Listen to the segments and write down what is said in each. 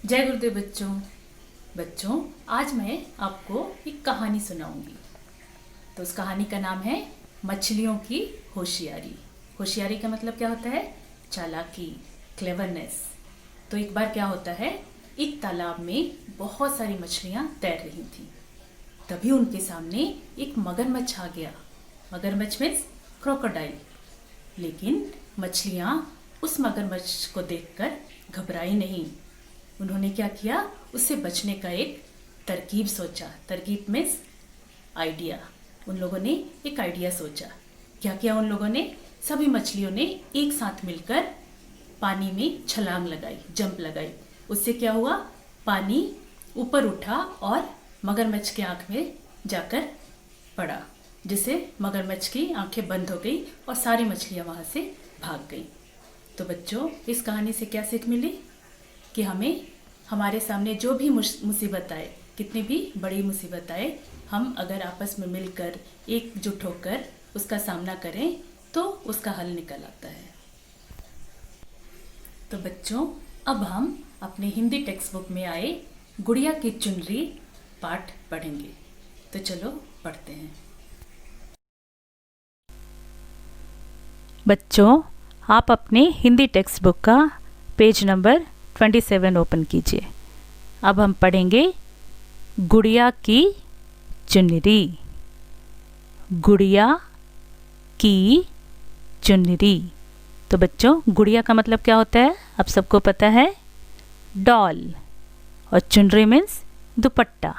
जय गुरुदेव बच्चों। बच्चों, आज मैं आपको एक कहानी सुनाऊंगी। तो उस कहानी का नाम है मछलियों की होशियारी। होशियारी का मतलब क्या होता है? चालाकी, क्लेवरनेस। तो एक बार क्या होता है, एक तालाब में बहुत सारी मछलियां तैर रही थीं। तभी उनके सामने एक मगरमच्छ आ गया। मगरमच्छ मीन्स क्रोकोडाइल। लेकिन मछलियां उस मगरमच्छ को देखकर घबराई नहीं। उन्होंने क्या किया, उससे बचने का एक तरकीब सोचा। तरकीब मीन्स आइडिया। उन लोगों ने एक आइडिया सोचा। क्या किया उन लोगों ने? सभी मछलियों ने एक साथ मिलकर पानी में छलांग लगाई, जंप लगाई। उससे क्या हुआ, पानी ऊपर उठा और मगरमच्छ की आंख में जाकर पड़ा, जिससे मगरमच्छ की आंखें बंद हो गई और सारी मछलियां वहां से भाग गई। तो बच्चों, इस कहानी से क्या सीख मिली कि हमें हमारे सामने जो भी मुसीबत आए, कितनी भी बड़ी मुसीबत आए, हम अगर आपस में मिलकर एकजुट होकर उसका सामना करें तो उसका हल निकल आता है। तो बच्चों, अब हम अपने हिंदी टेक्स्ट बुक में आए गुड़िया की चुनरी पाठ पढ़ेंगे। तो चलो पढ़ते हैं। बच्चों, आप अपने हिंदी टेक्स्ट बुक का पेज नंबर 27 ओपन कीजिए। अब हम पढ़ेंगे गुड़िया की चुनरी। गुड़िया की चुनरी। तो बच्चों, गुड़िया का मतलब क्या होता है? आप सबको पता है, डॉल। और चुनरी मीन्स दुपट्टा।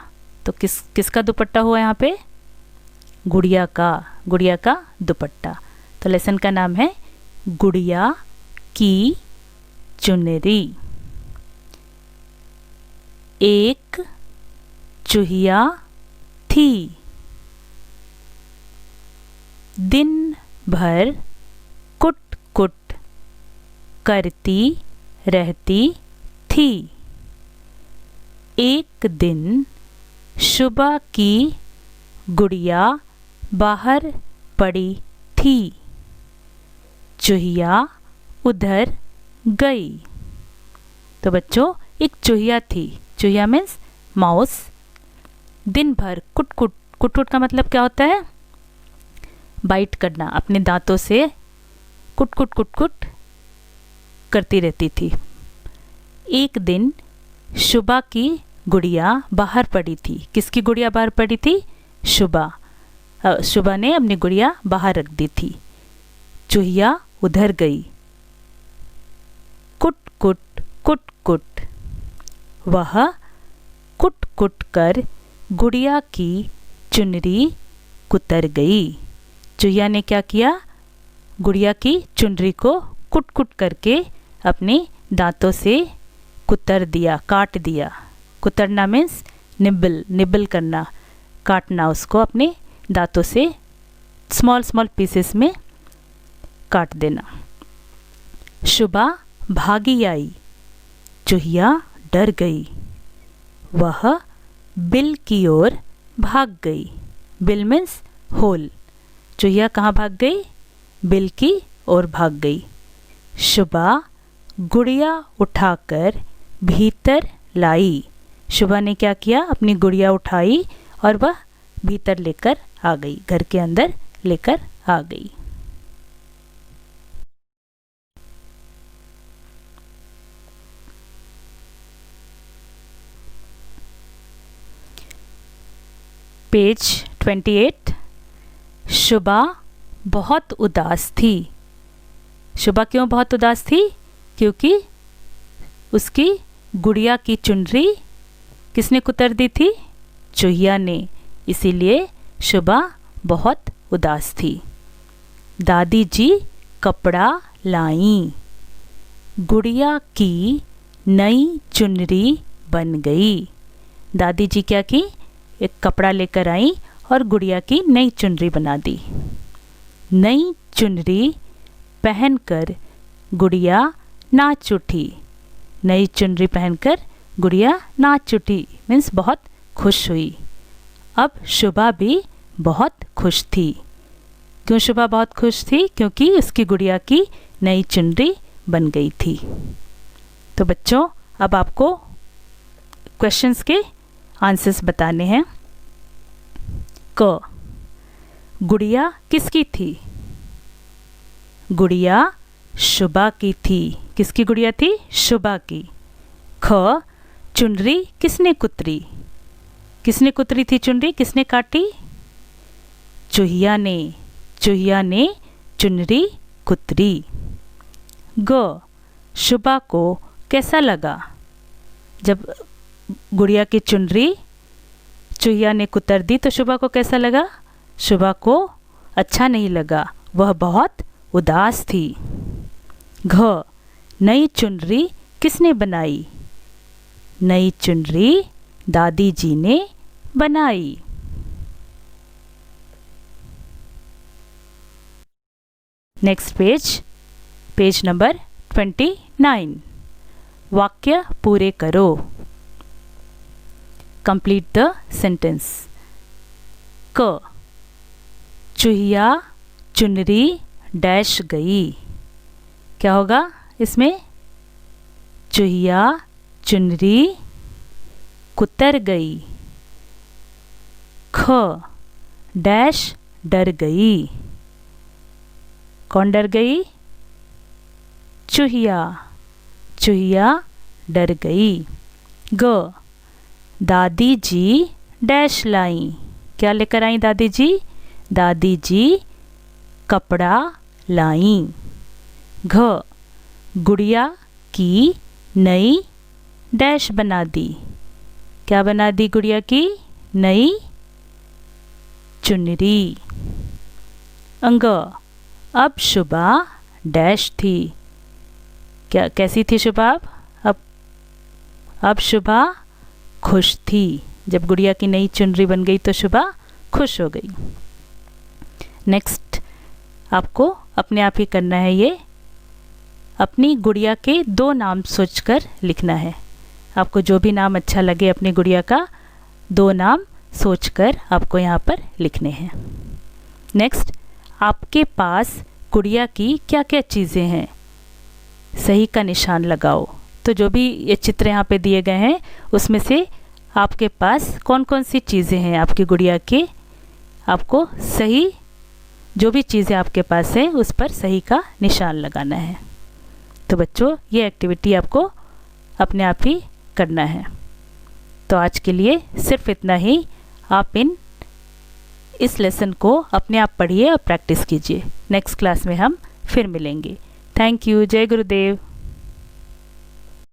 तो किसका दुपट्टा हुआ यहाँ पे? गुड़िया का दुपट्टा। तो लेसन का नाम है गुड़िया की चुनरी। एक चूहिया थी, दिन भर कुट कुट करती रहती थी। एक दिन सुबह की गुड़िया बाहर पड़ी थी। चूहिया उधर गई। तो बच्चों, एक चूहिया थी। चूहिया मीन्स माउस। दिन भर कुट कुट का मतलब क्या होता है? बाइट करना, अपने दांतों से कुट कुट करती रहती थी। एक दिन शुभा की गुड़िया बाहर पड़ी थी। किसकी गुड़िया बाहर पड़ी थी? शुभा ने अपनी गुड़िया बाहर रख दी थी। चूहिया उधर गई। कुट कुट वह कुट कुट कर गुड़िया की चुनरी कुतर गई। चूहिया ने क्या किया? गुड़िया की चुनरी को कुट कुट करके अपने दांतों से कुतर दिया, काट दिया। कुतरना मीन्स निबल करना, काटना। उसको अपने दांतों से स्मॉल पीसेस में काट देना। शुभा भागी आई। चूहिया डर गई। वह बिल की ओर भाग गई। Bill means whole. चूहिया कहाँ भाग गई? बिल की ओर भाग गई। शुभा गुड़िया उठाकर भीतर लाई। शुभा ने क्या किया? अपनी गुड़िया उठाई और वह भीतर लेकर आ गई, घर के अंदर लेकर आ गई। पेज 28। शुभा बहुत उदास थी। शुभा क्यों बहुत उदास थी? क्योंकि उसकी गुड़िया की चुनरी किसने कुतर दी थी? चूहिया ने। इसीलिए शुभा बहुत उदास थी। दादी जी कपड़ा लाईं। गुड़िया की नई चुनरी बन गई। दादी जी क्या की? एक कपड़ा लेकर आई और गुड़िया की नई चुनरी बना दी। नई चुनरी पहनकर गुड़िया नाच उठी। नई चुनरी पहनकर गुड़िया नाच उठी मीन्स बहुत खुश हुई। अब शुभा भी बहुत खुश थी। क्यों शुभा बहुत खुश थी? क्योंकि उसकी गुड़िया की नई चुनरी बन गई थी। तो बच्चों, अब आपको क्वेश्चंस के आंसर्स बताने हैं। क, गुड़िया किसकी थी? गुड़िया शुभा की थी। किसकी गुड़िया थी? शुभा की। ख, चुनरी किसने कुतरी? किसने कुतरी थी चुनरी? किसने काटी? चूहिया ने। चूहिया ने चुनरी कुतरी। ग, शुभा को कैसा लगा जब गुड़िया की चुनरी चूहिया ने कुतर दी? तो शुभा को कैसा लगा? शुभा को अच्छा नहीं लगा, वह बहुत उदास थी। घ, नई चुनरी किसने बनाई? नई चुनरी दादी जी ने बनाई। Next page, page number 29। वाक्य पूरे करो। Complete the sentence. क, चूहिया चुनरी डैश गई। क्या होगा इसमें? चूहिया चुनरी कुतर गई। ख, डैश डर गई। कौन डर गई? चूहिया। चूहिया डर गई। ग, दादी जी डैश लाई। क्या लेकर आई दादी जी? दादी जी कपड़ा लाई। घ, गुड़िया की नई डैश बना दी। क्या बना दी गुड़िया की? नई चुनरी। अंग, अब शुभा डैश थी। क्या कैसी थी शुभा? अब शुभा खुश थी। जब गुड़िया की नई चुनरी बन गई तो शुभा खुश हो गई। नेक्स्ट आपको अपने आप ही करना है ये। अपनी गुड़िया के 2 नाम सोचकर लिखना है। आपको जो भी नाम अच्छा लगे अपनी गुड़िया का 2 नाम सोचकर आपको यहाँ पर लिखने हैं। नेक्स्ट, आपके पास गुड़िया की क्या क्या चीज़ें हैं? सही का निशान लगाओ। तो जो भी ये चित्र यहाँ पे दिए गए हैं उसमें से आपके पास कौन कौन सी चीज़ें हैं आपकी गुड़िया के, आपको सही जो भी चीज़ें आपके पास हैं उस पर सही का निशान लगाना है। तो बच्चों ये एक्टिविटी आपको अपने आप ही करना है। तो आज के लिए सिर्फ इतना ही। आप इस लेसन को अपने आप पढ़िए और प्रैक्टिस कीजिए। नेक्स्ट क्लास में हम फिर मिलेंगे। Thank you. जय गुरुदेव।